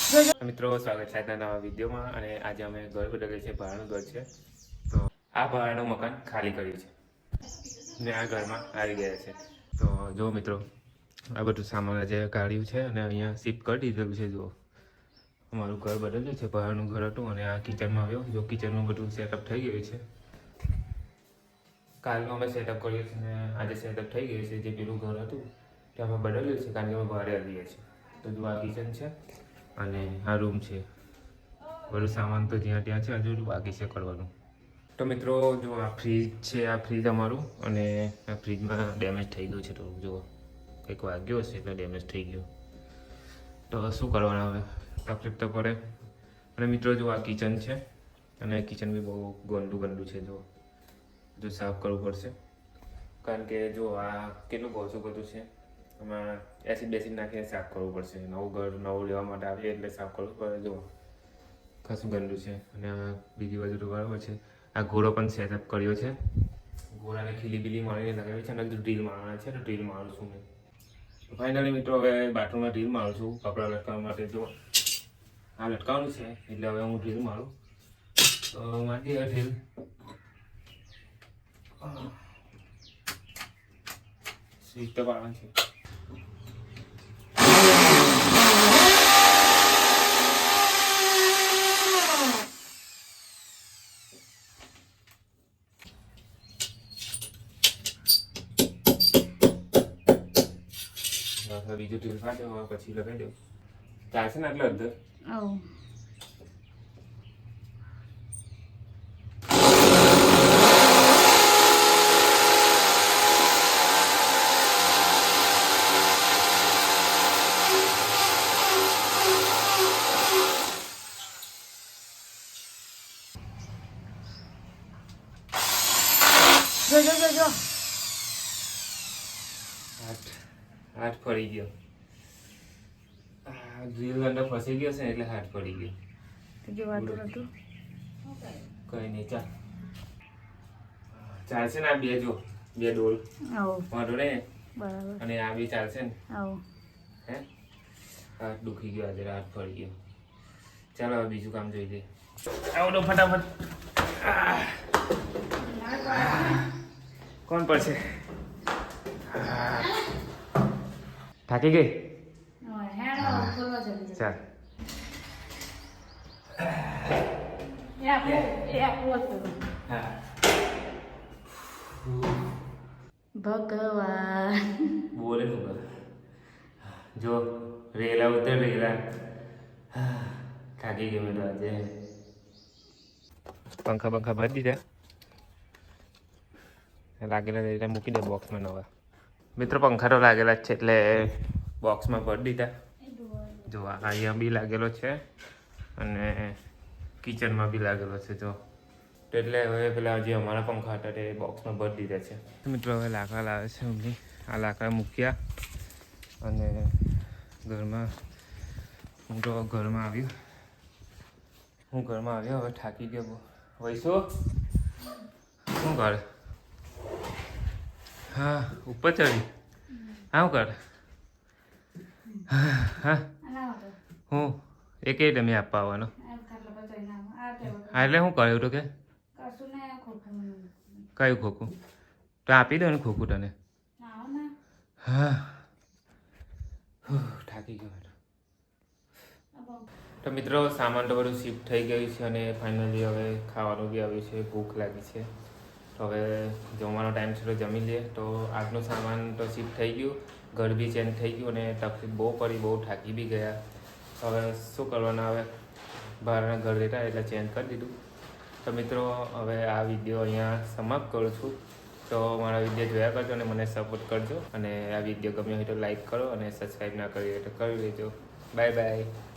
મિત્રો સ્વાગત છે આજના નવા વિડીયોમાં અને આજે અમે ઘર બદલીએ છીએ ભાડાનું ઘર છે તો આ ભાડાનું મકાન ખાલી કર્યું છે ને આ ઘરમાં આવી ગયા છે તો જો મિત્રો આ બધું સામાન જે કાઢ્યું છે અને અહીંયા શિફ્ટ કરી દીધેલું છે જો અમારું ઘર બદલ્યું છે ભાડાનું ઘર હતું અને આ કિચનમાં આવ્યો જો કિચનનું બધું સેટઅપ થઈ ગયું છે કાલનું અમે સેટઅપ કર્યું છે ને આજે સેટઅપ થઈ ગયું છે જે પેલું ઘર હતું તે અમે બદલ્યું છે કારણ કે અમે ભાડે આવીએ છીએ તો જો આ કિચન છે અને આ રૂમ છે બધું સામાન તો જ્યાં ત્યાં છે હજુ બાકી છે કરવાનું તો મિત્રો જો આ ફ્રીજ છે આ ફ્રીજ અમારું અને આ ફ્રીજમાં ડેમેજ થઈ ગયું છે તો જો કંઈક વાગ્યો હશે એટલે ડેમેજ થઈ ગયું તો શું કરવાનું હવે તકલીફ તો પડે અને મિત્રો જો આ કિચન છે અને કિચન બી બહુ ગંદુ છે જો સાફ કરવું પડશે કારણ કે જો આ કેટલું ઓછું બધું છે એમાં એસિડ બેસિડ નાખીને સાફ કરવું પડશે નવું ઘર નવું લેવા માટે આવીએ એટલે સાફ કરવું પડે જો ખાસું ગંદુ છે અને બીજી બાજુ તો બરાબર છે આ ઘોડો પણ સેટઅપ કર્યો છે ઘોડાને ખીલી બીલી મારીને લગાવી છે અને ડ્રીલ મારવાના છે તો ડ્રીલ મારું છું મેં ફાઇનલી મિત્રો હવે બાથરૂમમાં ડ્રીલ મારું છું કપડાં લટકાવવા માટે જો આ લટકાવવાનું છે એટલે હવે હું ડ્રીલ મારું તો મારી ડ્રીલ સ્વિચ તો પાડવાનું છે બીજું ટીલ કાઢો પછી લગાવી દઉં ચાલશે ને એટલે અડધર જો હાથ ફરી ગયો ડ્રીલ અંદર ફસી ગયો છે એટલે હાથ પડી ગયો જો વાતું હતું કઈ નહીં ચાલશે ને આ બે જો બે ડોલ વાંધો ને બરાબર અને આ બી ચાલશે ને હે હાથ દુખી ગયો આજે હાથ ફરી ગયો ચાલો હવે બીજું કામ જોઈ દે આવડો ફટાફટ કોણ પડશે થાકી ગઈ ચાલ ભગવાન બોલે તું જો રેલા ઉતર રેલા થાકી ગઈ મેં તો આજે પંખા ભરી દીધા લાગેલા એટલે મૂકી દે બોક્સમાં નવા મિત્રો પંખા તો લાગેલા જ છે એટલે બોક્સમાં ભરી દીધા જો અહીંયા બી લાગેલો છે અને કિચનમાં બી લાગેલો છે જો એટલે હવે પેલા જે અમારા પંખા હતા તે બોક્સમાં ભરી દીધા છે મિત્રો હવે લાકડા લાવે છે અમને આ લાકડા મૂક્યા અને ઘરમાં હું તો ઘરમાં આવ્યો હવે થાકી ગયો વૈસો શું કરે હા ઉપર ચડી હા શું કરે હા હું એ કઈ તમે આપવા આવવાનો હા એટલે શું કર્યું તો કે કયું ખોખું તો આપી દો ને ખોખું તને હા થાકી ગયો તો મિત્રો સામાન તો બધું શિફ્ટ થઈ ગયું છે અને ફાઇનલી હવે ખાવાનું બી આવ્યું છે ભૂખ લાગી છે તો હવે જમવાનો ટાઈમ છે તો જમી લઈએ તો આજનું સામાન તો શિફ્ટ થઈ ગયું ઘર બી ચેન્જ થઈ ગયું અને તકલીફ બહુ પડી બહુ થાકી બી ગયા હવે શું કરવાના હવે બહારના ઘર રહેતા એટલે ચેન્જ કરી દીધું તો મિત્રો હવે આ વિડીયો અહીંયા સમાપ્ત કરું છું તો મારા વિડીયો જોયા કરજો અને મને સપોર્ટ કરજો અને આ વિડીયો ગમ્યો હોય તો લાઈક કરો અને સબસ્ક્રાઈબ ના કરી હોય તો કરી લેજો બાય બાય